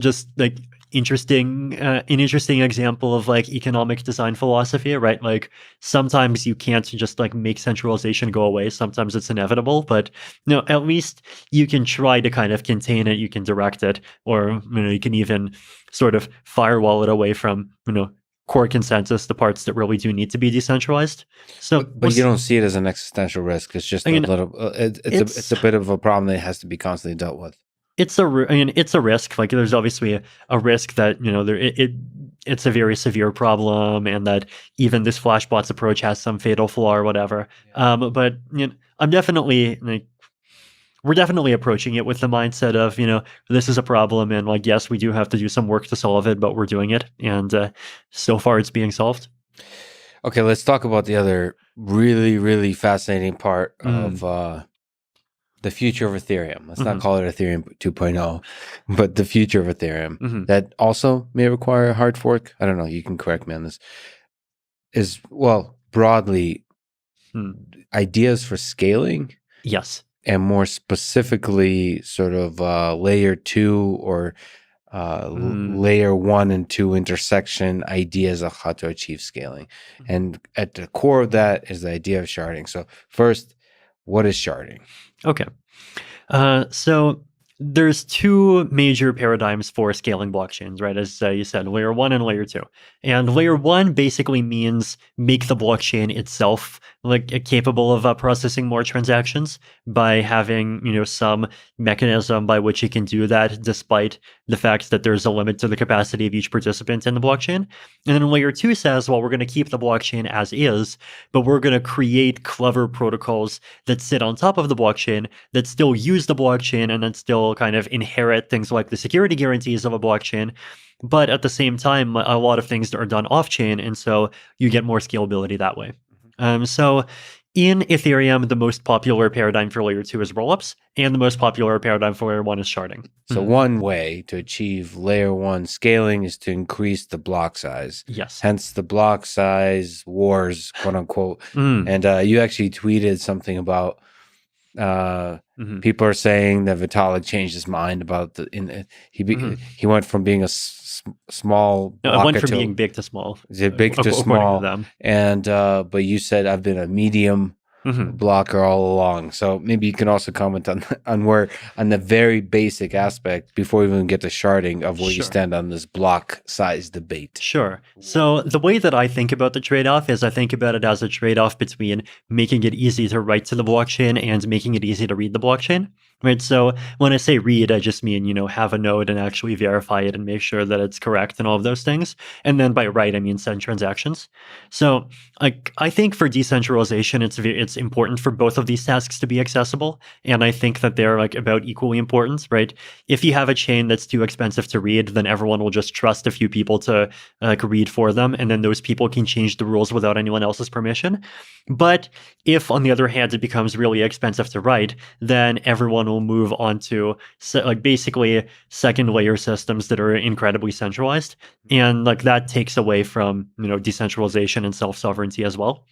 just like an interesting example of like economic design philosophy, right? Like sometimes you can't just like make centralization go away. Sometimes it's inevitable, but at least you can try to kind of contain it. You can direct it, or you can even sort of firewall it away from core consensus, the parts that really do need to be decentralized. So, but you don't see it as an existential risk. It's just it's a bit of a problem that has to be constantly dealt with. It's a risk. Like there's obviously a risk that it's a very severe problem, and that even this Flashbots approach has some fatal flaw or whatever. Yeah. But I'm definitely we're definitely approaching it with the mindset of this is a problem, and like yes, we do have to do some work to solve it, but we're doing it, and so far it's being solved. Okay, let's talk about the other really, really fascinating part of the future of Ethereum. Let's not call it Ethereum 2.0, but the future of Ethereum that also may require a hard fork. I don't know. You can correct me on this. Is, well, broadly, ideas for scaling. Yes. And more specifically, sort of layer 2 or layer 1 and 2 intersection ideas of how to achieve scaling. And at the core of that is the idea of sharding. So first, what is sharding? Okay. So there's two major paradigms for scaling blockchains, right? As you said, layer 1 and layer 2. And layer 1 basically means make the blockchain itself like capable of processing more transactions by having some mechanism by which it can do that, despite the fact that there's a limit to the capacity of each participant in the blockchain. And then layer 2 says, well, we're going to keep the blockchain as is, but we're going to create clever protocols that sit on top of the blockchain that still use the blockchain and that still kind of inherit things like the security guarantees of a blockchain. But at the same time, a lot of things are done off-chain, and so you get more scalability that way. So in Ethereum, the most popular paradigm for layer 2 is rollups, and the most popular paradigm for layer 1 is sharding. So one way to achieve layer 1 scaling is to increase the block size. Yes. Hence the block size wars, quote unquote. And you actually tweeted something about people are saying that Vitalik changed his mind about he went from being a small blocker went from being big to small. Big to small. To and but you said I've been a medium blocker all along. So maybe you can also comment on the very basic aspect before we even get to sharding of where you stand on this block size debate. Sure. So the way that I think about the trade-off is I think about it as a trade-off between making it easy to write to the blockchain and making it easy to read the blockchain. Right. So when I say read, I just mean, have a node and actually verify it and make sure that it's correct and all of those things. And then by write, I mean send transactions. So I think for decentralization, it's important for both of these tasks to be accessible. And I think that they're like about equally important, right? If you have a chain that's too expensive to read, then everyone will just trust a few people to read for them. And then those people can change the rules without anyone else's permission. But if, on the other hand, it becomes really expensive to write, then everyone will move on to like basically second layer systems that are incredibly centralized. And like that takes away from, decentralization and self-sovereignty as well.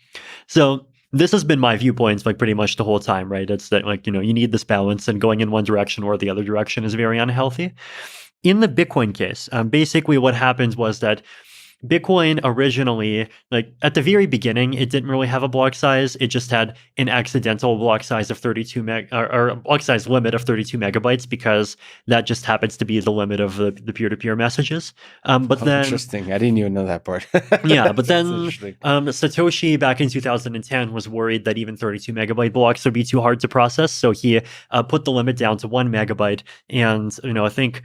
So this has been my viewpoints like pretty much the whole time, right? It's that like, you need this balance, and going in one direction or the other direction is very unhealthy. In the Bitcoin case, basically what happened was that Bitcoin originally, like at the very beginning, it didn't really have a block size. It just had an accidental block size of 32 or block size limit of 32 megabytes, because that just happens to be the limit of the peer-to-peer messages. But then interesting. I didn't even know that part. Yeah, but then Satoshi back in 2010 was worried that even 32 megabyte blocks would be too hard to process, so he put the limit down to 1 megabyte. And I think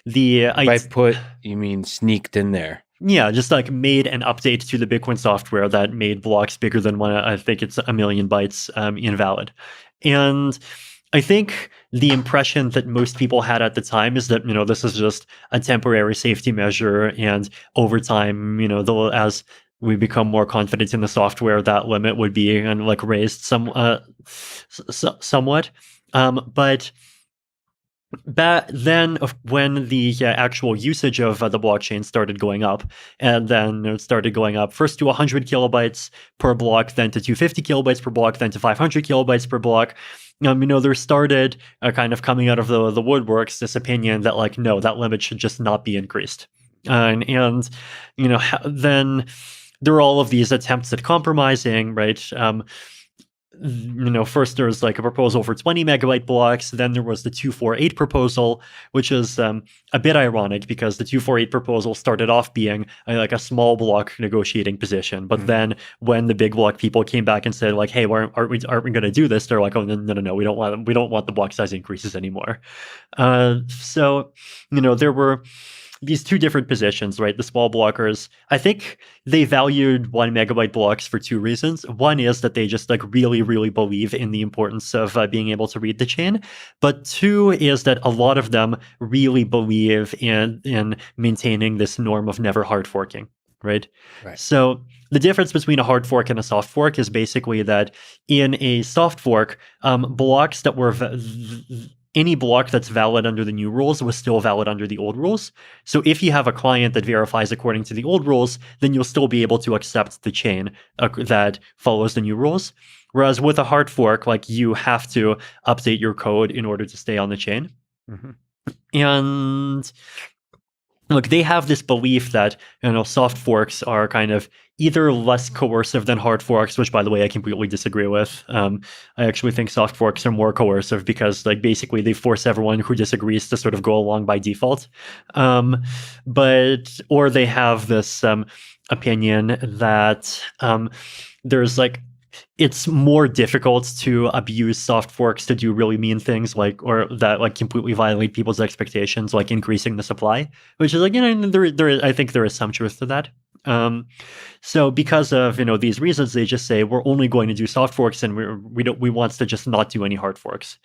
by put, you mean sneaked in there? Yeah, just like made an update to the Bitcoin software that made blocks bigger than one. I think it's 1 million bytes invalid. And I think the impression that most people had at the time is that, this is just a temporary safety measure. And over time, as we become more confident in the software, that limit would be like raised somewhat. But back then, when the actual usage of the blockchain started going up, and then it started going up first to 100 kilobytes per block, then to 250 kilobytes per block, then to 500 kilobytes per block, there started kind of coming out of the woodworks this opinion that like, no, that limit should just not be increased. And then there are all of these attempts at compromising, right? First there was like a proposal for 20 megabyte blocks. Then there was the 248 proposal, which is a bit ironic because the 248 proposal started off being like a small block negotiating position. But then when the big block people came back and said like, hey, aren't we going to do this? They're like, oh, no, we don't want the block size increases anymore. So there were these two different positions, right? The small blockers, I think they valued 1 megabyte blocks for two reasons. One is that they just like really, really believe in the importance of being able to read the chain. But two is that a lot of them really believe in maintaining this norm of never hard forking, right? So the difference between a hard fork and a soft fork is basically that in a soft fork, blocks that were any block that's valid under the new rules was still valid under the old rules. So if you have a client that verifies according to the old rules, then you'll still be able to accept the chain that follows the new rules. Whereas with a hard fork, like you have to update your code in order to stay on the chain. And look, they have this belief that soft forks are kind of either less coercive than hard forks, which, by the way, I completely disagree with. I actually think soft forks are more coercive because, like, basically they force everyone who disagrees to sort of go along by default. Or they have this opinion that there's like, it's more difficult to abuse soft forks to do really mean things or that like completely violate people's expectations, like increasing the supply, which is like, I think there is some truth to that. So because of, these reasons, they just say we're only going to do soft forks and we want to just not do any hard forks.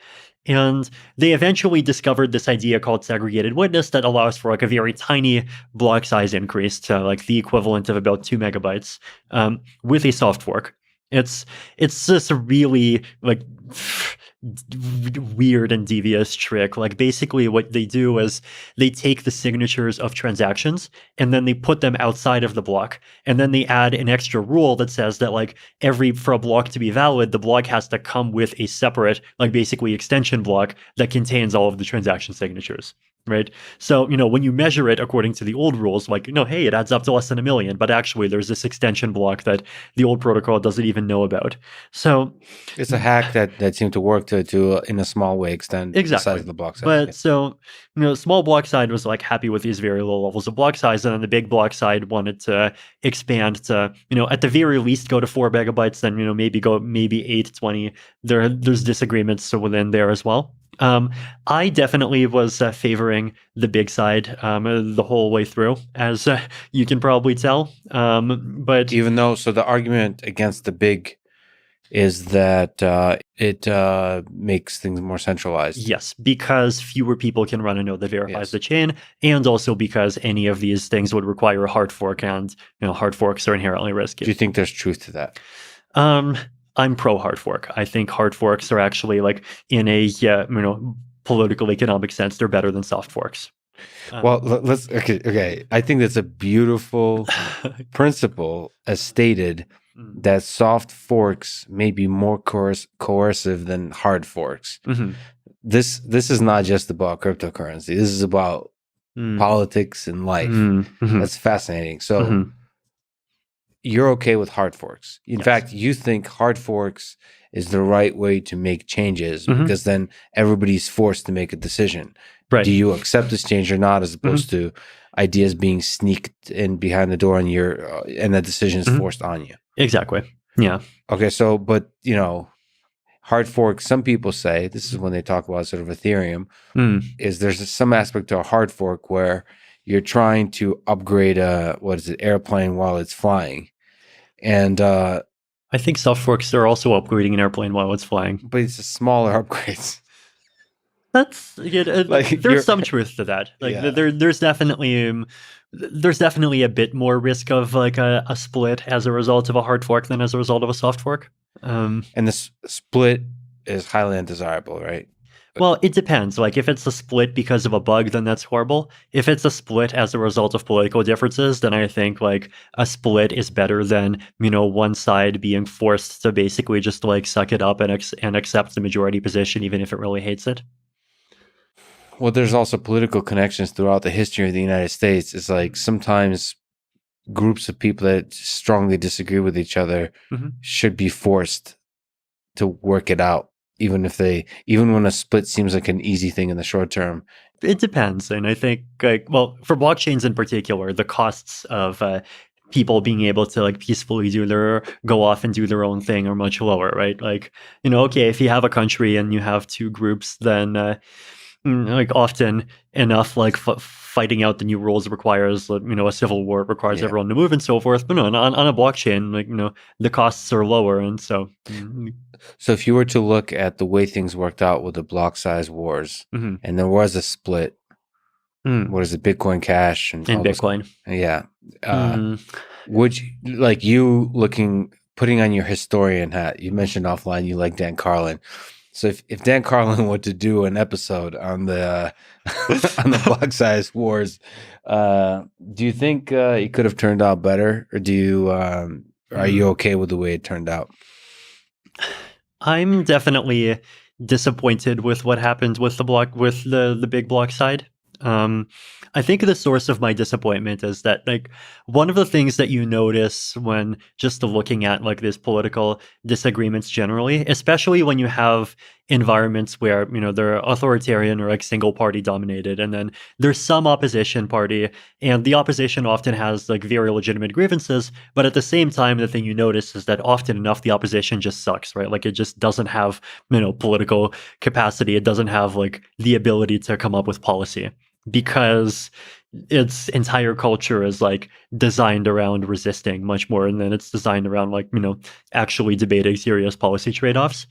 And they eventually discovered this idea called segregated witness that allows for like a very tiny block size increase to like the equivalent of about 2 megabytes with a soft fork. It's just a really like weird and devious trick. Like basically what they do is they take the signatures of transactions and then they put them outside of the block. And then they add an extra rule that says that like for a block to be valid, the block has to come with a separate, like basically extension block that contains all of the transaction signatures. Right. So, when you measure it according to the old rules, like, hey, it adds up to less than 1 million. But actually, there's this extension block that the old protocol doesn't even know about. So it's a hack that seemed to work to in a small way, extend the size of the block size. But so, small block side was like happy with these very low levels of block size. And then the big block side wanted to expand to, at the very least go to 4 megabytes, then, maybe 8, 20. There's disagreements within there as well. I definitely was favoring the big side the whole way through, as you can probably tell. But even though, so the argument against the big is that it makes things more centralized. Yes, because fewer people can run a node that verifies the chain, and also because any of these things would require a hard fork, and hard forks are inherently risky. Do you think there's truth to that? I'm pro hard fork. I think hard forks are actually like in a political economic sense, they're better than soft forks. Well, let's okay. I think that's a beautiful principle as stated, that soft forks may be more coercive than hard forks. This is not just about cryptocurrency. This is about politics and life. That's fascinating. So you're okay with hard forks. In fact, you think hard forks is the right way to make changes because then everybody's forced to make a decision. Right. Do you accept this change or not, as opposed to ideas being sneaked in behind the door and that decision is forced on you? Exactly. Yeah. Okay. So, but hard forks, some people say, this is when they talk about sort of Ethereum, is there's some aspect to a hard fork where you're trying to upgrade a, airplane while it's flying. And I think soft forks are also upgrading an airplane while it's flying. But it's a smaller upgrades. That's there's some truth to that. There's definitely a bit more risk of like a split as a result of a hard fork than as a result of a soft fork. And this split is highly undesirable, right? Well, it depends. Like, if it's a split because of a bug, then that's horrible. If it's a split as a result of political differences, then I think like a split is better than, one side being forced to basically just like suck it up and accept the majority position, even if it really hates it. Well, there's also political connections throughout the history of the United States. It's like sometimes groups of people that strongly disagree with each other should be forced to work it out, even when a split seems like an easy thing in the short term. It depends. And I think, for blockchains in particular, the costs of people being able to like peacefully go off and do their own thing are much lower, right? Like, okay, if you have a country and you have two groups, then like often enough, like fighting out the new rules requires, a civil war, requires everyone to move and so forth. But no, on a blockchain, like, the costs are lower. And so. So if you were to look at the way things worked out with the block size wars, and there was a split, what is it, Bitcoin Cash and Bitcoin? Would you, putting on your historian hat, you mentioned offline you like Dan Carlin. So if Dan Carlin were to do an episode on the on the block size wars, do you think it could have turned out better, or are you okay with the way it turned out? I'm definitely disappointed with what happened with the big block side. I think the source of my disappointment is that, like, one of the things that you notice when just looking at like these political disagreements generally, especially when you have environments where, they're authoritarian or like single party dominated, and then there's some opposition party, and the opposition often has like very legitimate grievances, but at the same time, the thing you notice is that often enough the opposition just sucks, right? Like, it just doesn't have, political capacity. It doesn't have like the ability to come up with policy, because its entire culture is like designed around resisting much more than it's designed around like, actually debating serious policy trade-offs.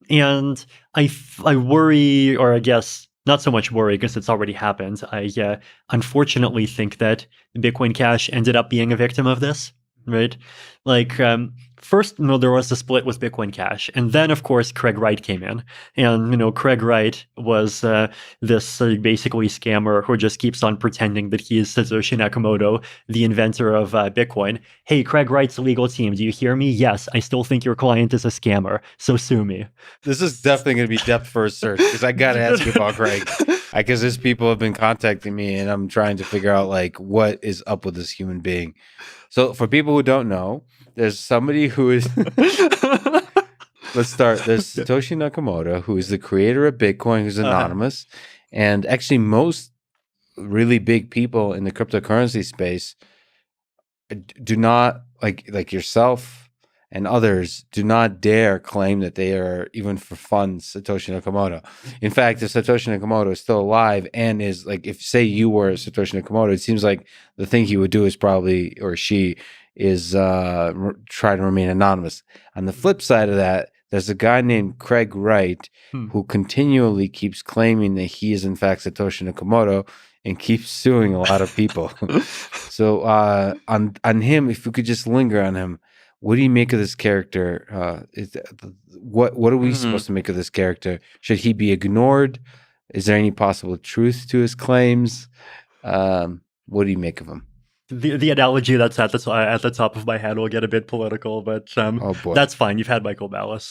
And I worry, or I guess not so much worry because it's already happened. I unfortunately think that Bitcoin Cash ended up being a victim of this, right? Like, first, there was the split with Bitcoin Cash, and then, of course, Craig Wright came in, and Craig Wright was this basically scammer who just keeps on pretending that he is Satoshi Nakamoto, the inventor of Bitcoin. Hey, Craig Wright's legal team, do you hear me? Yes, I still think your client is a scammer, so sue me. This is definitely going to be depth first search, because I got to ask you about Craig, because these people have been contacting me, and I'm trying to figure out like what is up with this human being. So for people who don't know, there's somebody who is let's start. There's Satoshi Nakamoto, who is the creator of Bitcoin, who's anonymous. And actually most really big people in the cryptocurrency space do not, like yourself and others, do not dare claim that they are, even for fun, Satoshi Nakamoto. In fact, if Satoshi Nakamoto is still alive and is like, if say you were Satoshi Nakamoto, it seems like the thing he would do is probably, or she is try to remain anonymous. On the flip side of that, there's a guy named Craig Wright who continually keeps claiming that he is in fact Satoshi Nakamoto and keeps suing a lot of people. So on him, if we could just linger on him, what do you make of this character? What are we supposed to make of this character? Should he be ignored? Is there any possible truth to his claims? What do you make of him? The analogy that's at the top of my head will get a bit political, but oh boy, that's fine. You've had Michael Ballas.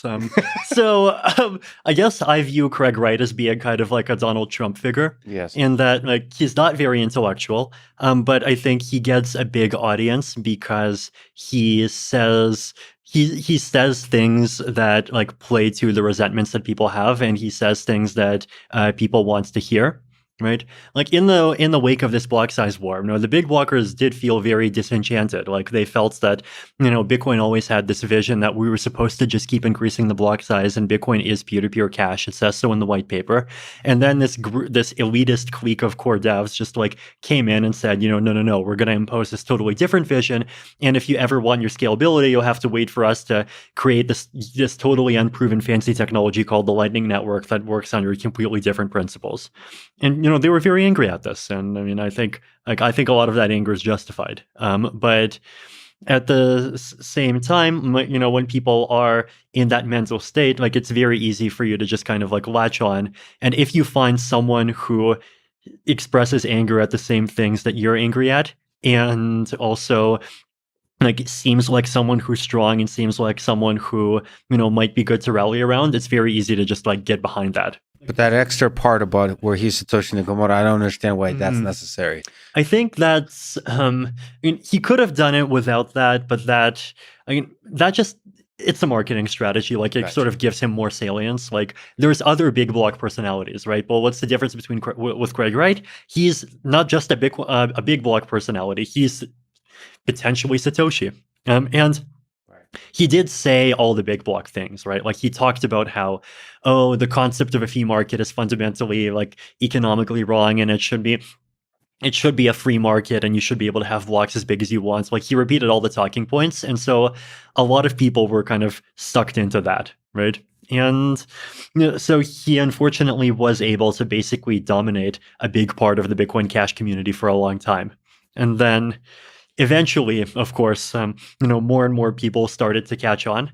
So I guess I view Craig Wright as being kind of like a Donald Trump figure. Yes. In that, like, he's not very intellectual, but I think he gets a big audience because he says things that like play to the resentments that people have, and he says things that people want to hear. Right, like in the wake of this block size war, the big blockers did feel very disenchanted. Like, they felt that Bitcoin always had this vision that we were supposed to just keep increasing the block size, and Bitcoin is peer-to-peer cash. It says so in the white paper. And then this elitist clique of core devs just like came in and said, no, we're going to impose this totally different vision. And if you ever want your scalability, you'll have to wait for us to create this totally unproven fancy technology called the Lightning Network that works under completely different principles. And they were very angry at this, and I mean, I think a lot of that anger is justified. But at the same time, when people are in that mental state, like it's very easy for you to just kind of like latch on. And if you find someone who expresses anger at the same things that you're angry at, and also like it seems like someone who's strong and seems like someone who might be good to rally around, it's very easy to just like get behind that. But that extra part about where he's Satoshi Nakamoto, I don't understand why that's necessary. I think that's he could have done it without that, but that just it's a marketing strategy. Like it sort of gives him more salience. Like there's other big block personalities, right? Well, what's the difference between with Craig Wright? He's not just a big block personality. He's potentially Satoshi, and he did say all the big block things, right? Like he talked about how, the concept of a fee market is fundamentally like economically wrong, and it should be a free market, and you should be able to have blocks as big as you want. Like he repeated all the talking points, and so a lot of people were kind of sucked into that, right? And so he unfortunately was able to basically dominate a big part of the Bitcoin Cash community for a long time, and then eventually, of course, more and more people started to catch on.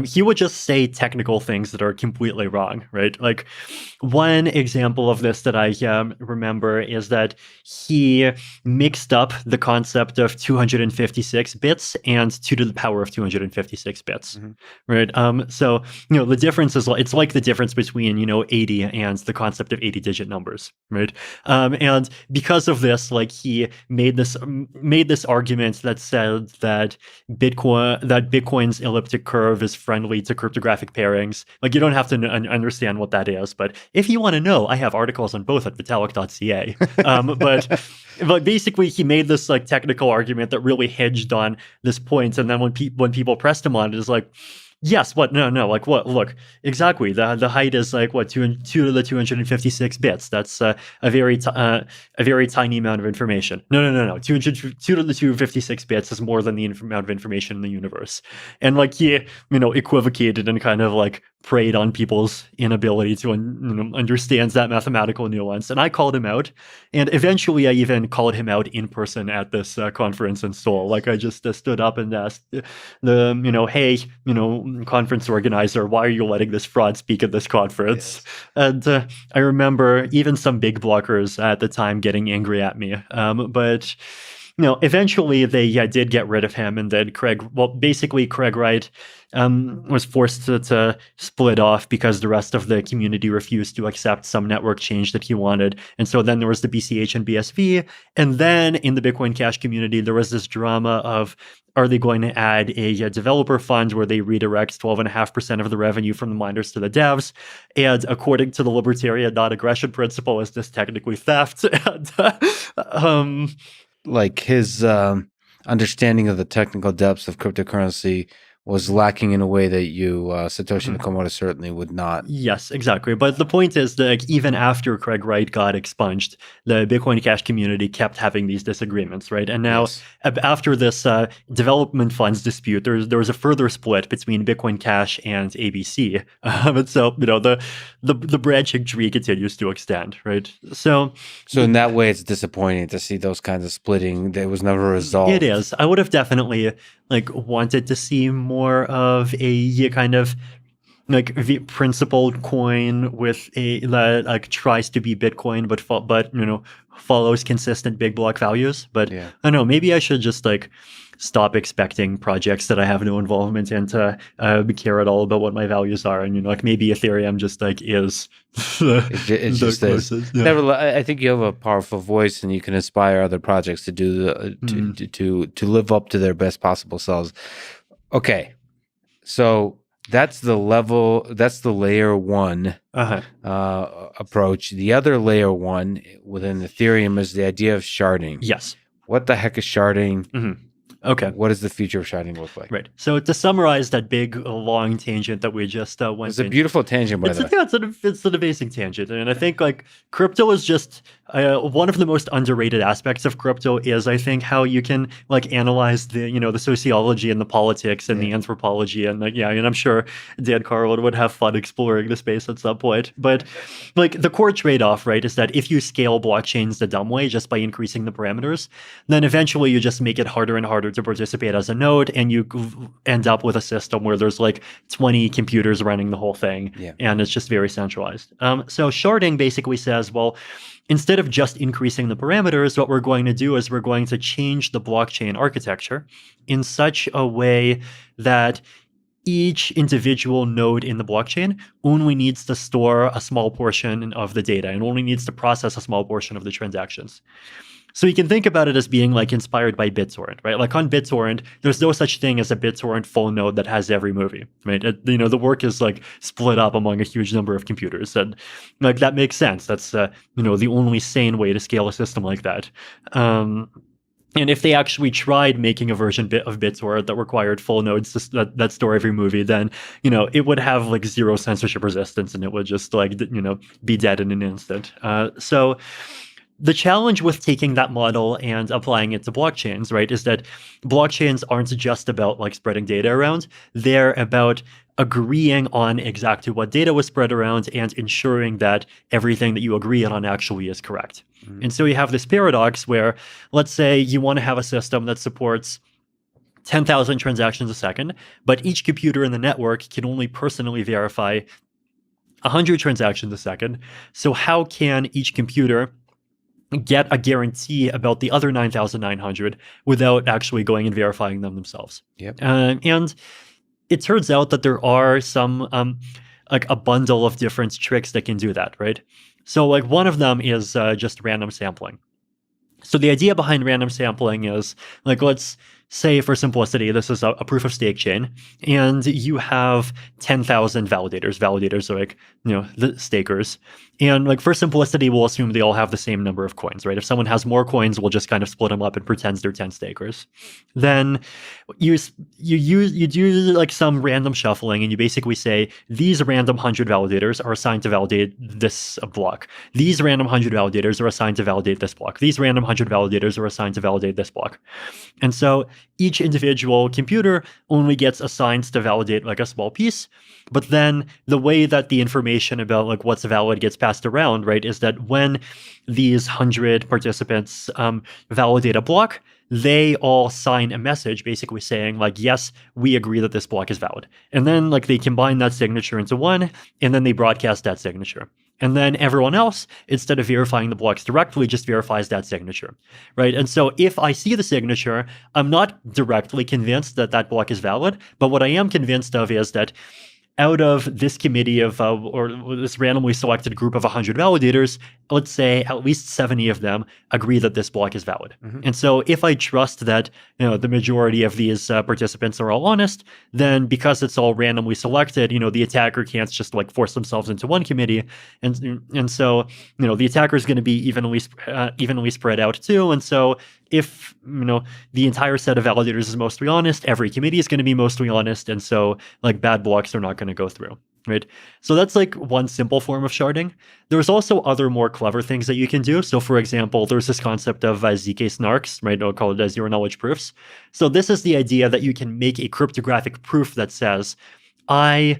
He would just say technical things that are completely wrong, right? Like one example of this that I remember is that he mixed up the concept of 256 bits and 2 to the power of 256 bits, right? So, the difference is it's like the difference between, 80 and the concept of 80-digit numbers, right? And because of this, like he made this argument that said that Bitcoin's elliptic curve is friendly to cryptographic pairings. Like you don't have to understand what that is, but if you want to know, I have articles on both at vitalik.ca. But basically, he made this like technical argument that really hinged on this point, and then when people pressed him on it, it's like, yes, what? No, like what? Look, exactly. The height is like what 2 to the 256 bits. That's a very tiny amount of information. No. 2 to the 256 bits is more than the amount of information in the universe. And like he, equivocated and kind of like preyed on people's inability to understand that mathematical nuance. And I called him out, and eventually I even called him out in person at this conference in Seoul. Like I just stood up and asked hey, conference organizer, why are you letting this fraud speak at this conference? Yes. And I remember even some big blockers at the time getting angry at me. But eventually they did get rid of him, and then Craig Wright was forced to split off because the rest of the community refused to accept some network change that he wanted. And so then there was the BCH and BSV. And then in the Bitcoin Cash community, there was this drama of, are they going to add a developer fund where they redirect 12.5% of the revenue from the miners to the devs? And according to the libertarian non-aggression principle, is this technically theft? And, like his understanding of the technical depths of cryptocurrency was lacking in a way that Satoshi Nakamoto certainly would not. Yes, exactly. But the point is that like, even after Craig Wright got expunged, the Bitcoin Cash community kept having these disagreements, right? And now, after this development funds dispute, there was a further split between Bitcoin Cash and ABC. And so, the branching tree continues to extend, right? So in that way, it's disappointing to see those kinds of splitting. There was never resolved. It is. I would have definitely wanted to see more of a kind of like principled coin with that like tries to be Bitcoin, but follows consistent big block values. But I don't know, maybe I should just stop expecting projects that I have no involvement in to care at all about what my values are, and maybe Ethereum just is. It just is. Yeah. Nevertheless, I think you have a powerful voice, and you can inspire other projects to do to live up to their best possible selves. Okay, so that's the level. That's the layer one approach. The other layer one within Ethereum is the idea of sharding. Yes. What the heck is sharding? Mm-hmm. Okay. What does the future of sharding look like? Right. So to summarize that big, long tangent that we just went It's a beautiful tangent, by the way. It's an amazing tangent. And I think crypto is just one of the most underrated aspects of crypto is, I think, how you can like analyze the sociology and the politics and the anthropology and and I'm sure Dan Carlin would have fun exploring the space at some point. But like the core trade-off, right, is that if you scale blockchains the dumb way just by increasing the parameters, then eventually you just make it harder and harder to participate as a node, and you end up with a system where there's like 20 computers running the whole thing, and it's just very centralized. So sharding basically says, well, instead of just increasing the parameters, what we're going to do is we're going to change the blockchain architecture in such a way that each individual node in the blockchain only needs to store a small portion of the data and only needs to process a small portion of the transactions. So you can think about it as being like inspired by BitTorrent, right? Like on BitTorrent, there's no such thing as a BitTorrent full node that has every movie, right? The work is like split up among a huge number of computers, and like that makes sense. That's the only sane way to scale a system like that. And if they actually tried making a version of BitTorrent that required full nodes that store every movie, then it would have like zero censorship resistance, and it would just like be dead in an instant. So the challenge with taking that model and applying it to blockchains, right, is that blockchains aren't just about like spreading data around. They're about agreeing on exactly what data was spread around and ensuring that everything that you agree on actually is correct. Mm-hmm. And so you have this paradox where, let's say you want to have a system that supports 10,000 transactions a second, but each computer in the network can only personally verify 100 transactions a second. So how can each computer get a guarantee about the other 9,900 without actually going and verifying them themselves? And it turns out that there are some like a bundle of different tricks that can do that, right? So like one of them is just random sampling. So the idea behind random sampling is like, let's say for simplicity, this is a proof of stake chain, and you have 10,000 validators. Validators are like, the stakers. And like for simplicity, we'll assume they all have the same number of coins, right? If someone has more coins, we'll just kind of split them up and pretend they're 10 stakers. Then you do like some random shuffling, and you basically say, these random 100 validators are assigned to validate this block. These random 100 validators are assigned to validate this block. These random 100 validators are assigned to validate this block. And so each individual computer only gets assigned to validate like a small piece. But then the way that the information about like what's valid gets passed around, right, is that when these 100 participants validate a block, they all sign a message basically saying like, yes, we agree that this block is valid. And then like they combine that signature into one, and then they broadcast that signature. And then everyone else, instead of verifying the blocks directly, just verifies that signature, right? And so if I see the signature, I'm not directly convinced that that block is valid, but what I am convinced of is that out of this committee of, or this randomly selected group of 100 validators, let's say at least 70 of them agree that this block is valid. Mm-hmm. And so if I trust that, the majority of these participants are all honest, then because it's all randomly selected, the attacker can't just like force themselves into one committee. And so, the attacker is going to be evenly spread out too. And so if, the entire set of validators is mostly honest, every committee is going to be mostly honest. And so like bad blocks are not going to go through, right? So that's like one simple form of sharding. There's also other more clever things that you can do. So for example, there's this concept of ZK snarks, right? I'll call it as zero knowledge proofs. So this is the idea that you can make a cryptographic proof that says, I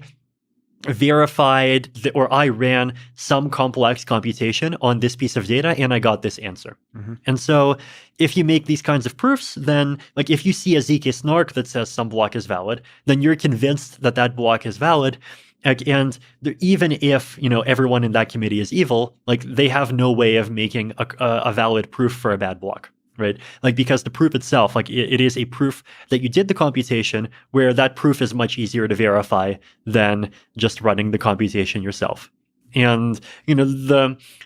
verified or I ran some complex computation on this piece of data and I got this answer. Mm-hmm. And so if you make these kinds of proofs, then like if you see a ZK snark that says some block is valid, then you're convinced that that block is valid. And even if, everyone in that committee is evil, like they have no way of making a valid proof for a bad block. Right? Like because the proof itself, like it is a proof that you did the computation, where that proof is much easier to verify than just running the computation yourself. And,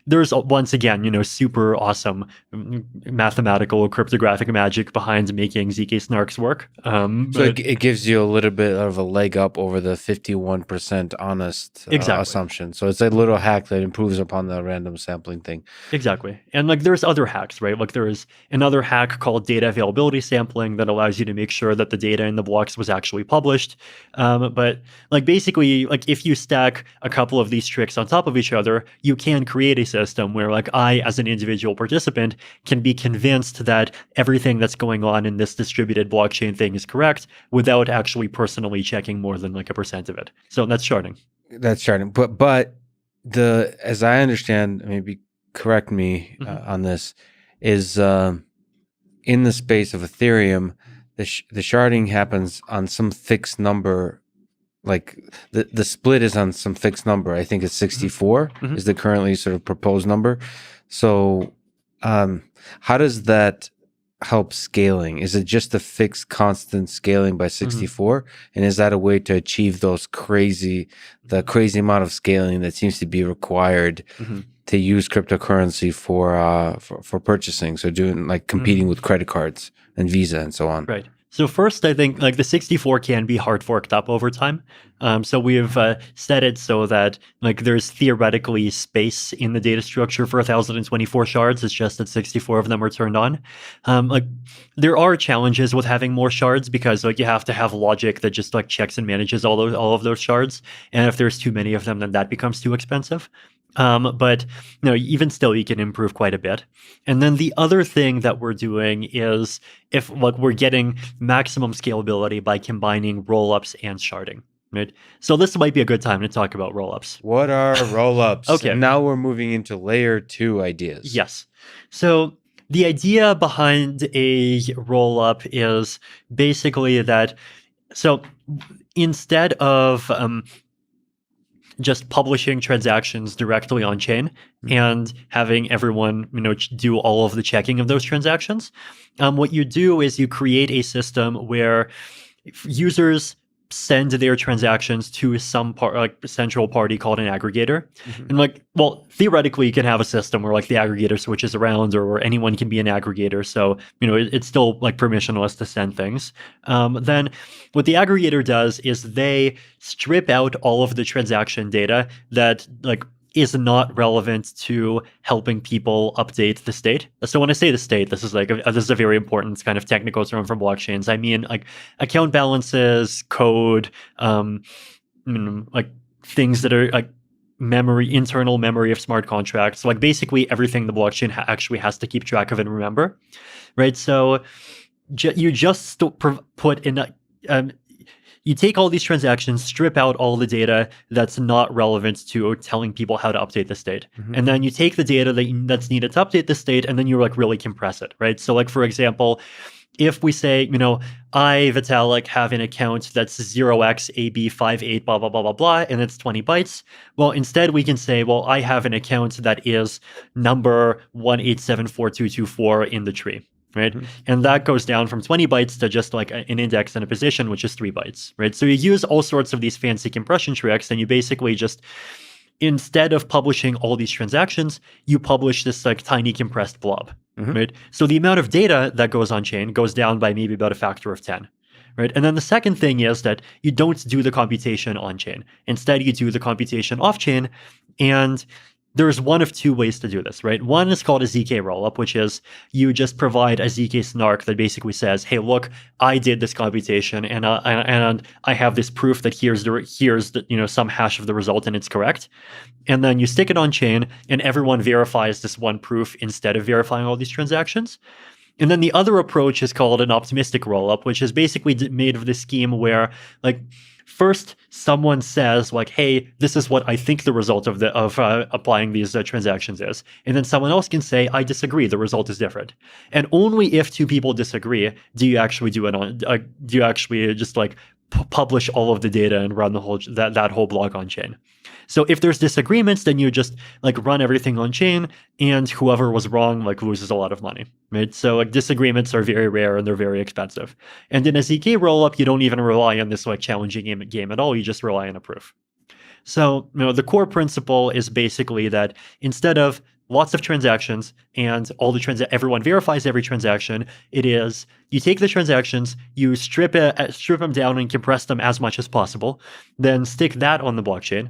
there's once again, super awesome mathematical cryptographic magic behind making ZK snarks work. So it gives you a little bit of a leg up over the 51% honest assumption. So it's a little hack that improves upon the random sampling thing. Exactly. And like there's other hacks, right? Like there's another hack called data availability sampling that allows you to make sure that the data in the blocks was actually published. But like basically, like if you stack a couple of these tricks on top top of each other, you can create a system where like I, as an individual participant, can be convinced that everything that's going on in this distributed blockchain thing is correct without actually personally checking more than like a percent of it. So that's sharding. That's sharding. But as I understand, maybe correct me on this, is in the space of Ethereum, the sharding happens on some fixed number. Like the split is on some fixed number. I think it's 64 is the currently sort of proposed number. So how does that help scaling? Is it just a fixed constant scaling by 64? And is that a way to achieve the crazy amount of scaling that seems to be required to use cryptocurrency for purchasing? So doing like competing with credit cards and Visa and so on. Right. So first, I think like the 64 can be hard forked up over time. So we've set it so that like there's theoretically space in the data structure for 1,024 shards. It's just that 64 of them are turned on. Like there are challenges with having more shards because like you have to have logic that just like checks and manages all of those shards. And if there's too many of them, then that becomes too expensive. But even still, you can improve quite a bit. And then the other thing that we're doing is if like we're getting maximum scalability by combining rollups and sharding. Right. So this might be a good time to talk about rollups. What are rollups? Okay. And now we're moving into layer 2 ideas. Yes. So the idea behind a rollup is basically that. So instead of just publishing transactions directly on chain and having everyone, do all of the checking of those transactions. What you do is you create a system where users send their transactions to some central party called an aggregator. And theoretically you can have a system where like the aggregator switches around or anyone can be an aggregator. So, it's still like permissionless to send things. Then what the aggregator does is they strip out all of the transaction data that like is not relevant to helping people update the state. So when I say the state, this is a very important kind of technical term for blockchains. I mean like account balances, code, like things that are like internal memory of smart contracts. So like basically everything the blockchain actually has to keep track of and remember, right? So you just put in you take all these transactions, strip out all the data that's not relevant to telling people how to update the state. And then you take the data that's needed to update the state, and then you like really compress it, right? So like, for example, if we say, I, Vitalik, have an account that's 0xAB58, blah, blah, blah, blah, blah, and it's 20 bytes. Well, instead we can say, well, I have an account that is number 1874224 in the tree. Right. And that goes down from 20 bytes to just like an index and a position, which is 3 bytes. Right. So you use all sorts of these fancy compression tricks, and you basically just, instead of publishing all these transactions, you publish this like tiny compressed blob. Right. So the amount of data that goes on chain goes down by maybe about a factor of 10. Right. And then the second thing is that you don't do the computation on chain. Instead, you do the computation off chain. And there's one of two ways to do this, right? One is called a ZK rollup, which is you just provide a ZK snark that basically says, hey, look, I did this computation and I have this proof that here's the some hash of the result and it's correct. And then you stick it on chain and everyone verifies this one proof instead of verifying all these transactions. And then the other approach is called an optimistic rollup, which is basically made of this scheme where like first someone says like, hey, this is what I think the result of applying these transactions is. And then someone else can say, I disagree, the result is different. And only if two people disagree do you actually just like publish all of the data and run the whole that whole block on chain. So if there's disagreements, then you just like run everything on chain, and whoever was wrong like loses a lot of money, right? So like disagreements are very rare and they're very expensive. And in a ZK rollup, you don't even rely on this like challenging game at all. You just rely on a proof. So the core principle is basically that instead of lots of transactions and everyone verifies every transaction, it is you take the transactions, you strip them down and compress them as much as possible, then stick that on the blockchain.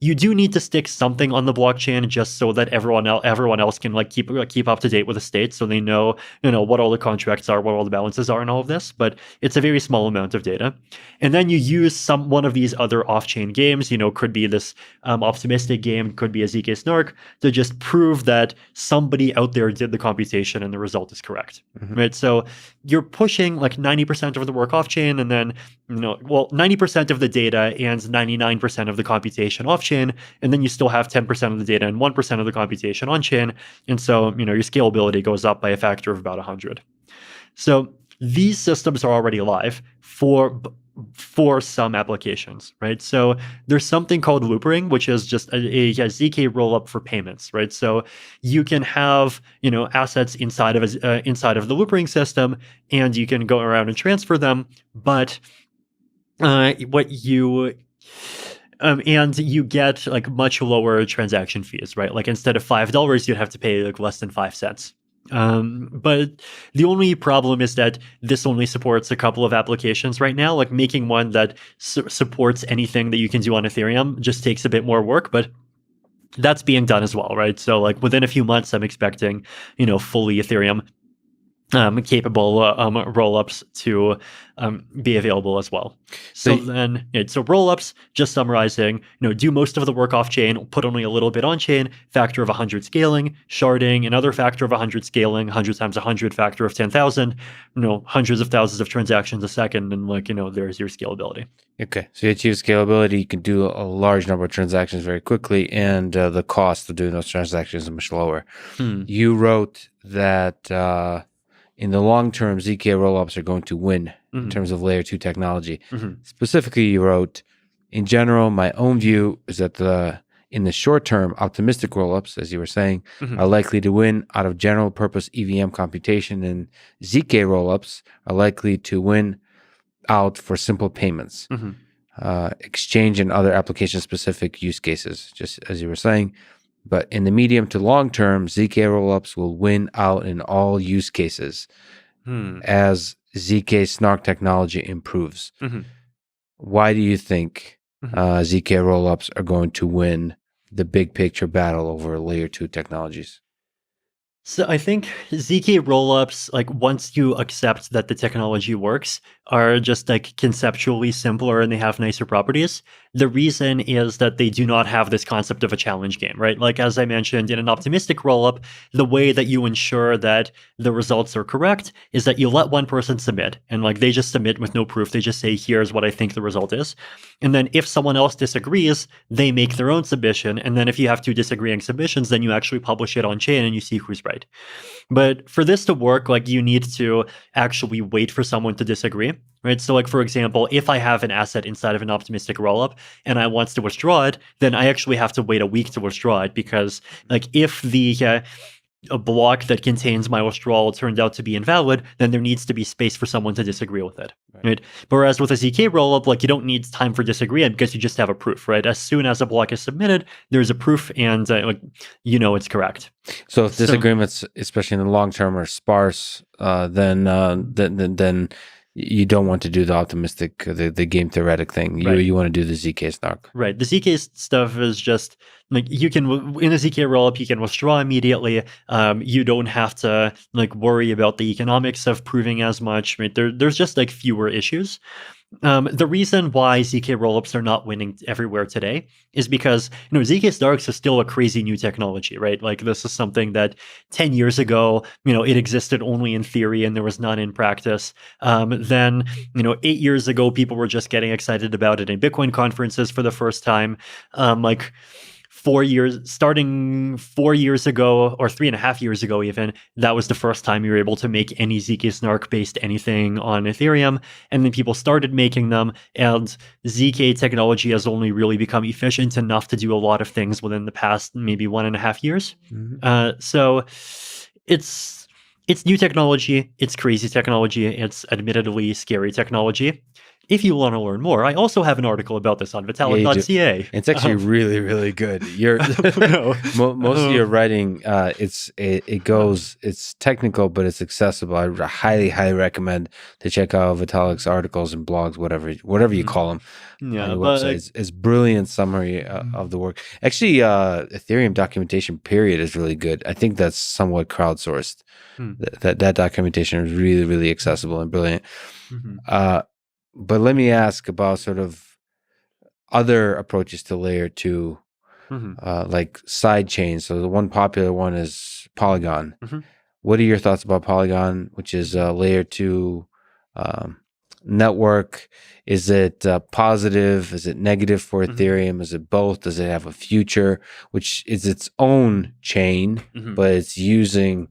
you do need to stick something on the blockchain just so that everyone else can like keep up to date with the state, so they know what all the contracts are, what all the balances are, and all of this. But it's a very small amount of data, and then you use one of these other off-chain games. Could be this optimistic game, could be a ZK snark, to just prove that somebody out there did the computation and the result is correct, right? So you're pushing like 90% of the work off-chain, and then 90% of the data and 99% of the computation off-chain, and then you still have 10% of the data and 1% of the computation on-chain, and so your scalability goes up by a factor of about 100. So these systems are already live for some applications, right? So there's something called loopering, which is just a ZK rollup for payments, right? So you can have assets inside of the loopering system, and you can go around and transfer them, but and you get like much lower transaction fees, right? Like instead of $5, you'd have to pay like less than 5 cents. But the only problem is that this only supports a couple of applications right now. Like making one that supports anything that you can do on Ethereum just takes a bit more work, but that's being done as well, right? So like within a few months, I'm expecting, fully Ethereum capable rollups to be available as well. So rollups, just summarizing, do most of the work off chain, put only a little bit on chain, factor of 100 scaling, sharding, another factor of 100 scaling, 100 times 100, factor of 10,000, hundreds of thousands of transactions a second, and there's your scalability. Okay, so you achieve scalability, you can do a large number of transactions very quickly, and the cost of doing those transactions is much lower. You wrote that in the long term, ZK rollups are going to win in terms of layer 2 technology. Specifically, you wrote, in general, my own view is that in the short term, optimistic rollups, as you were saying, are likely to win out of general purpose EVM computation, and ZK rollups are likely to win out for simple payments, exchange and other application specific use cases, just as you were saying. But in the medium to long term, ZK rollups will win out in all use cases as ZK snark technology improves. Why do you think ZK rollups are going to win the big picture battle over layer 2 technologies? So I think ZK rollups, like once you accept that the technology works, are just like conceptually simpler and they have nicer properties. The reason is that they do not have this concept of a challenge game, right? Like as I mentioned, in an optimistic rollup, the way that you ensure that the results are correct is that you let one person submit, and like they just submit with no proof. They just say, here's what I think the result is. And then if someone else disagrees, they make their own submission. And then if you have 2 disagreeing submissions, then you actually publish it on chain and you see who's right. But for this to work, like you need to actually wait for someone to disagree, right? So like, for example, if I have an asset inside of an optimistic rollup and I want to withdraw it, then I actually have to wait a week to withdraw it, because like if a block that contains my withdrawal turned out to be invalid, then there needs to be space for someone to disagree with it, right? Whereas with a ZK rollup, like you don't need time for disagreement because you just have a proof, right? As soon as a block is submitted, there's a proof, and it's correct. So if disagreements, especially in the long term, are sparse, then you don't want to do the optimistic, the game theoretic thing. You want to do the ZK snark. Right. The ZK stuff is just like you can, in a ZK rollup, you can withdraw immediately. You don't have to like worry about the economics of proving as much. Right. There's just like fewer issues. The reason why ZK rollups are not winning everywhere today is because, ZK snarks is still a crazy new technology, right? Like this is something that 10 years ago, it existed only in theory and there was none in practice. Then, 8 years ago, people were just getting excited about it in Bitcoin conferences for the first time. Starting 4 years ago, or 3.5 years ago even, that was the first time you were able to make any ZK snark based anything on Ethereum. And then people started making them, and ZK technology has only really become efficient enough to do a lot of things within the past maybe 1.5 years. So it's new technology, it's crazy technology, it's admittedly scary technology. if you want to learn more, I also have an article about this on Vitalik.ca. It's actually really, really good. Most of your writing, it's technical, but it's accessible. I highly, highly recommend to check out Vitalik's articles and blogs, whatever you call them. Yeah, on your website. It's brilliant summary of the work. Actually, Ethereum documentation period is really good. I think that's somewhat crowdsourced. That documentation is really, really accessible and brilliant. But let me ask about sort of other approaches to layer 2, like side chains. So the one popular one is Polygon. What are your thoughts about Polygon, which is a layer 2 network? Is it positive? Is it negative for Ethereum? Is it both? Does it have a future, which is its own chain, but it's using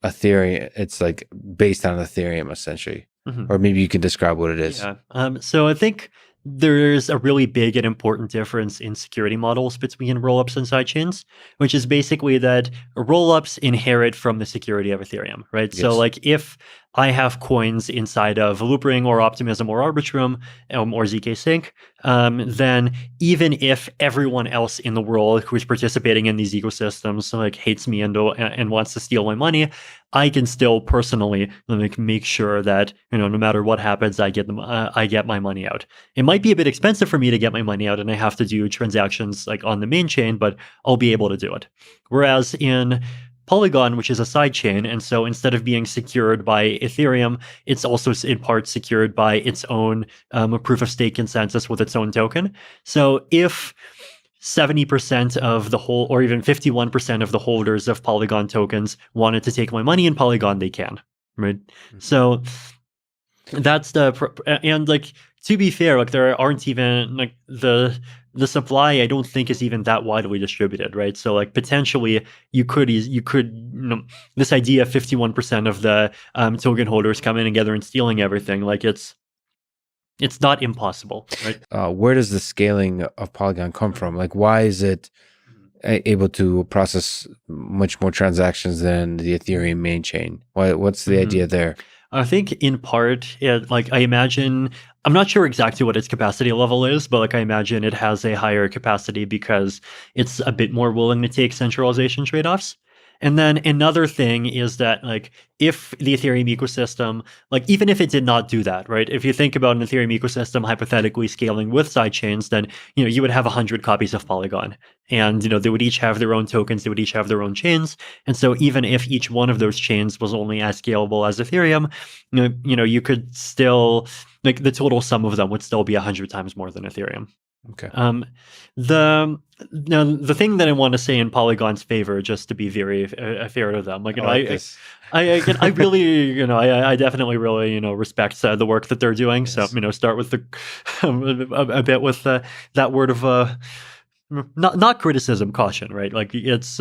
Ethereum? It's like based on Ethereum, essentially. Or maybe you can describe what it is. Yeah. So I think there's a really big and important difference in security models between rollups and sidechains, which is basically that rollups inherit from the security of Ethereum, right? Yes. So like if I have coins inside of Loopring or Optimism or Arbitrum or ZK Sync, then even if everyone else in the world who is participating in these ecosystems like hates me and wants to steal my money, I can still personally make sure that no matter what happens, I get my money out. It might be a bit expensive for me to get my money out, and I have to do transactions like on the main chain, but I'll be able to do it. Whereas in Polygon, which is a sidechain, and so instead of being secured by Ethereum, it's also in part secured by its own proof of stake consensus with its own token. So if 70% of the whole, or even 51% of the holders of Polygon tokens wanted to take my money in Polygon, they can, right? So that's and like, to be fair, like there aren't even like the supply, I don't think is even that widely distributed, right? So like potentially you could this idea of 51% of the token holders coming together and stealing everything, like it's not impossible, right? Where does the scaling of Polygon come from? Like, why is it able to process much more transactions than the Ethereum main chain? What's the idea there? I think in part, like I imagine, I'm not sure exactly what its capacity level is, but like I imagine it has a higher capacity because it's a bit more willing to take centralization trade-offs. And then another thing is that like if the Ethereum ecosystem, like even if it did not do that, right? If you think about an Ethereum ecosystem hypothetically scaling with sidechains, then you would have 100 copies of Polygon, and they would each have their own tokens, they would each have their own chains, and so even if each one of those chains was only as scalable as Ethereum, you could still like the total sum of them would still be 100 times more than Ethereum. Okay. The thing that I want to say in Polygon's favor, just to be very fair to them, like I really, I definitely really, respect the work that they're doing. Yes. So start with a bit with that word of not criticism, caution, right? Like it's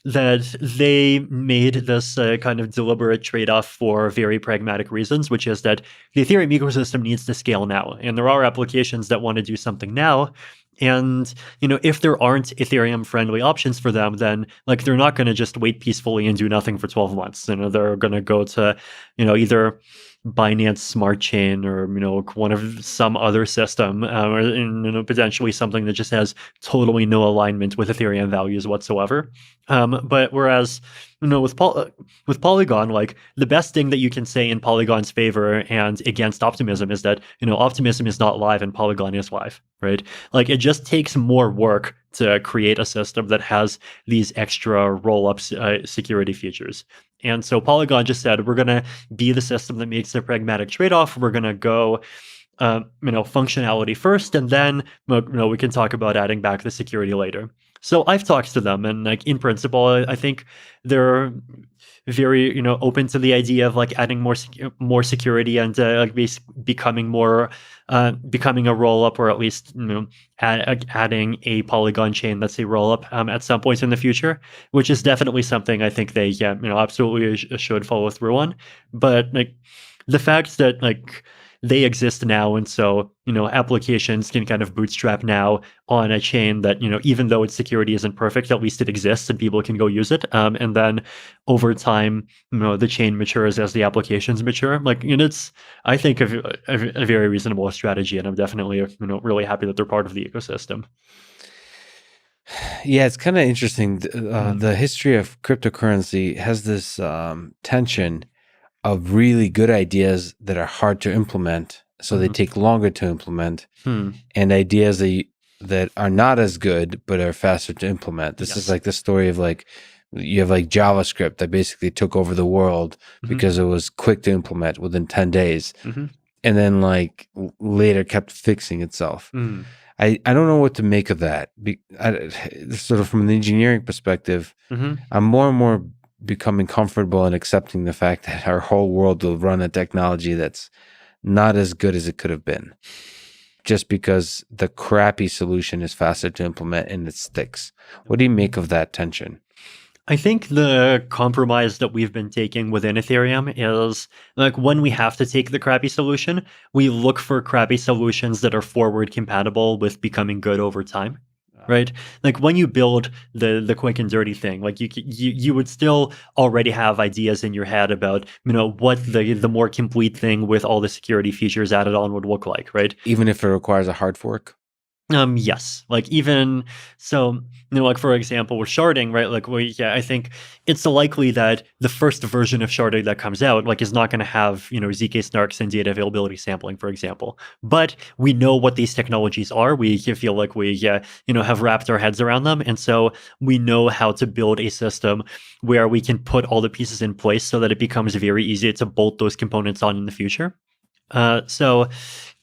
that they made this kind of deliberate trade-off for very pragmatic reasons, which is that the Ethereum ecosystem needs to scale now. And there are applications that want to do something now. And, if there aren't Ethereum-friendly options for them, then like they're not going to just wait peacefully and do nothing for 12 months. They're going to go to, either Binance Smart Chain or one of some other system, or potentially something that just has totally no alignment with Ethereum values whatsoever. But whereas with Polygon, like the best thing that you can say in Polygon's favor and against Optimism is that Optimism is not live and Polygon is live, right? Like it just takes more work to create a system that has these extra roll-ups security features. And so Polygon just said, we're going to be the system that makes the pragmatic trade-off. We're going to go, functionality first, and then, we can talk about adding back the security later. So I've talked to them, and like in principle, I think they're very, open to the idea of like adding more security and like becoming a roll-up, or at least adding a Polygon chain that's a roll-up at some point in the future, which is definitely something I think they absolutely should follow through on. But like the fact that like they exist now, and so applications can kind of bootstrap now on a chain that even though its security isn't perfect, at least it exists and people can go use it. And then over time, the chain matures as the applications mature. Like, it's, I think, a very reasonable strategy, and I'm definitely really happy that they're part of the ecosystem. Yeah, it's kind of interesting. The history of cryptocurrency has this tension of really good ideas that are hard to implement, so they take longer to implement, and ideas that are not as good but are faster to implement. This is like the story of like, you have like JavaScript that basically took over the world because it was quick to implement within 10 days, and then like later kept fixing itself. I don't know what to make of that. Sort of from an engineering perspective, I'm more and more becoming comfortable and accepting the fact that our whole world will run a technology that's not as good as it could have been, just because the crappy solution is faster to implement and it sticks. What do you make of that tension? I think the compromise that we've been taking within Ethereum is, like, when we have to take the crappy solution, we look for crappy solutions that are forward compatible with becoming good over time. Right? Like, when you build the quick and dirty thing, like you would still already have ideas in your head about what the more complete thing with all the security features added on would look like, right? Even if it requires a hard fork? Yes. Like, even so, like, for example, with sharding, right? Like, I think it's likely that the first version of sharding that comes out, like, is not going to have, ZK snarks and data availability sampling, for example. But we know what these technologies are. We feel like we, have wrapped our heads around them. And so we know how to build a system where we can put all the pieces in place so that it becomes very easy to bolt those components on in the future. So,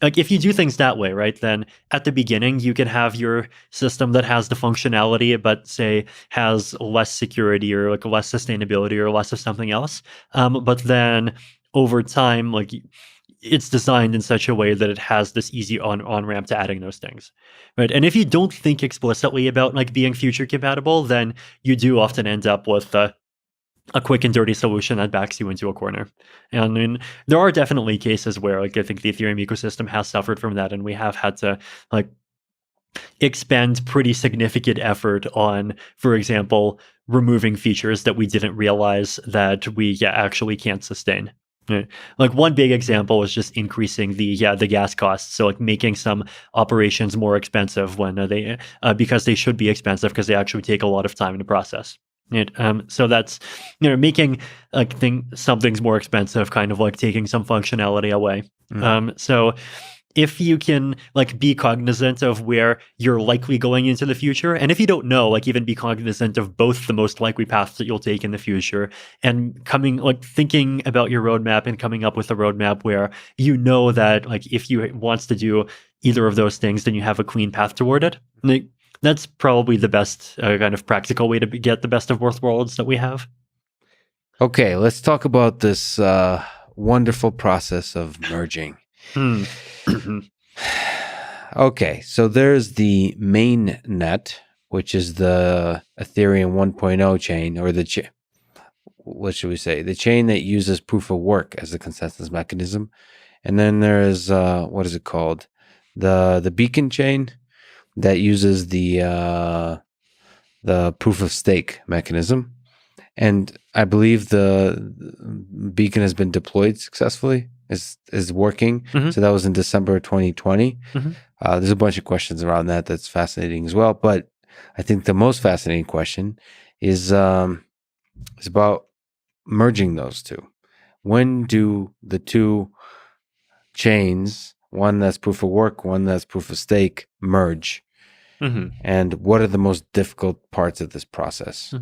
like, if you do things that way, right, then at the beginning you can have your system that has the functionality, but say has less security or like less sustainability or less of something else. But then over time, like, it's designed in such a way that it has this easy on ramp to adding those things, right? And if you don't think explicitly about like being future compatible, then you do often end up with a quick and dirty solution that backs you into a corner. And I mean, there are definitely cases where, like, I think the Ethereum ecosystem has suffered from that, and we have had to like expend pretty significant effort on, for example, removing features that we didn't realize that we actually can't sustain. Right? Like, one big example is just increasing the gas costs. So, like, making some operations more expensive when they because they should be expensive because they actually take a lot of time in the process. So that's making like some things more expensive, kind of like taking some functionality away. So if you can like be cognizant of where you're likely going into the future, and if you don't know, like, even be cognizant of both the most likely paths that you'll take in the future, and thinking about your roadmap and coming up with a roadmap where that, like, if you wants to do either of those things, then you have a clean path toward it. That's probably the best kind of practical way to get the best of both worlds that we have. Okay, let's talk about this wonderful process of merging. Okay, so there's the main net, which is the Ethereum 1.0 chain, or what should we say? The chain that uses proof of work as the consensus mechanism. And then there's, what is it called? The beacon chain that uses the proof of stake mechanism. And I believe the beacon has been deployed successfully, is working. So that was in December 2020. There's a bunch of questions around that that's fascinating as well. But I think the most fascinating question is about merging those two. When do the two chains, one that's proof of work, one that's proof of stake, merge? And what are the most difficult parts of this process?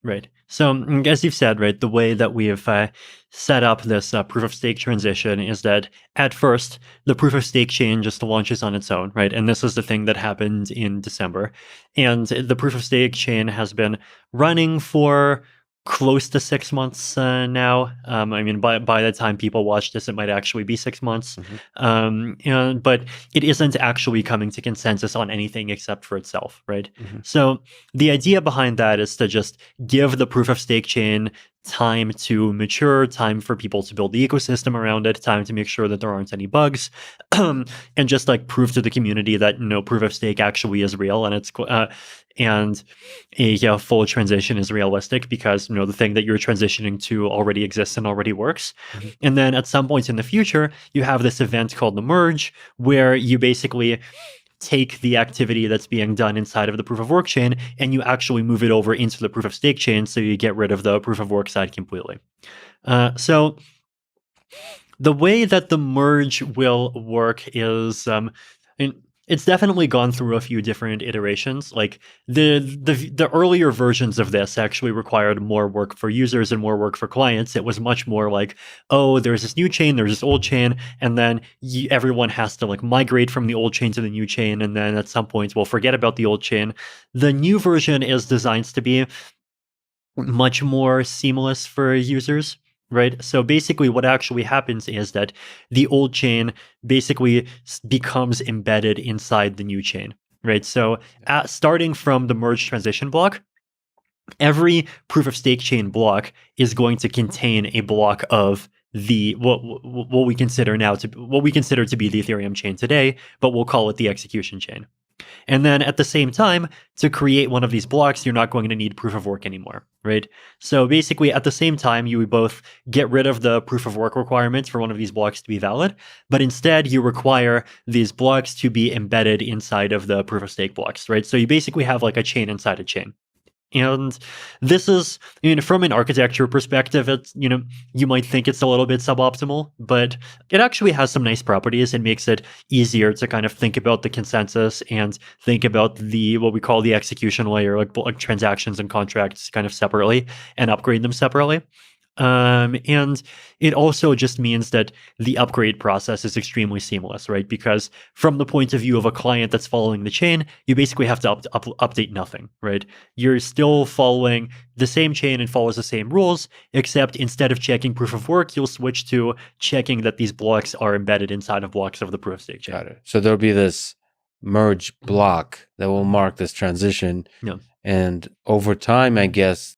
Right. So, as you've said, right, the way that we have set up this proof of stake transition is that at first, the proof of stake chain just launches on its own, right? And this is the thing that happened in December. And the proof of stake chain has been running for close to 6 months now. I mean, by the time people watch this, it might actually be 6 months. But it isn't actually coming to consensus on anything except for itself, right? So the idea behind that is to just give the proof of stake chain time to mature, time for people to build the ecosystem around it, time to make sure that there aren't any bugs, and just like prove to the community that proof of stake actually is real and it's and a full transition is realistic because the thing that you're transitioning to already exists and already works. Mhm. And then at some point in the future, you have this event called the merge, where you basically take the activity that's being done inside of the proof of work chain and you actually move it over into the proof of stake chain, so you get rid of the proof of work side completely. So the way that the merge will work is, it's definitely gone through a few different iterations. Like the earlier versions of this actually required more work for users and more work for clients. It was much more like, oh, there's this new chain, there's this old chain, and then everyone has to like migrate from the old chain to the new chain, and then at some point we'll forget about the old chain. The new version is designed to be much more seamless for users, right? So basically what actually happens is that the old chain basically becomes embedded inside the new chain, right? So starting from the merge transition block, every proof of stake chain block is going to contain a block of the what we consider to be the Ethereum chain today, but we'll call it the execution chain. And then at the same time, to create one of these blocks, you're not going to need proof of work anymore, right? So basically, at the same time, you would both get rid of the proof of work requirements for one of these blocks to be valid, but instead you require these blocks to be embedded inside of the proof of stake blocks, right? So you basically have like a chain inside a chain. And this is, from an architecture perspective, it's, you might think it's a little bit suboptimal, but it actually has some nice properties. It makes it easier to kind of think about the consensus and think about what we call the execution layer, like transactions and contracts kind of separately and upgrade them separately. And it also just means that the upgrade process is extremely seamless, right? Because from the point of view of a client that's following the chain, you basically have to update nothing, right? You're still following the same chain and follows the same rules, except instead of checking proof of work, you'll switch to checking that these blocks are embedded inside of blocks of the proof of stake chain. Got it. So there'll be this merge block that will mark this transition. Yeah. And over time, I guess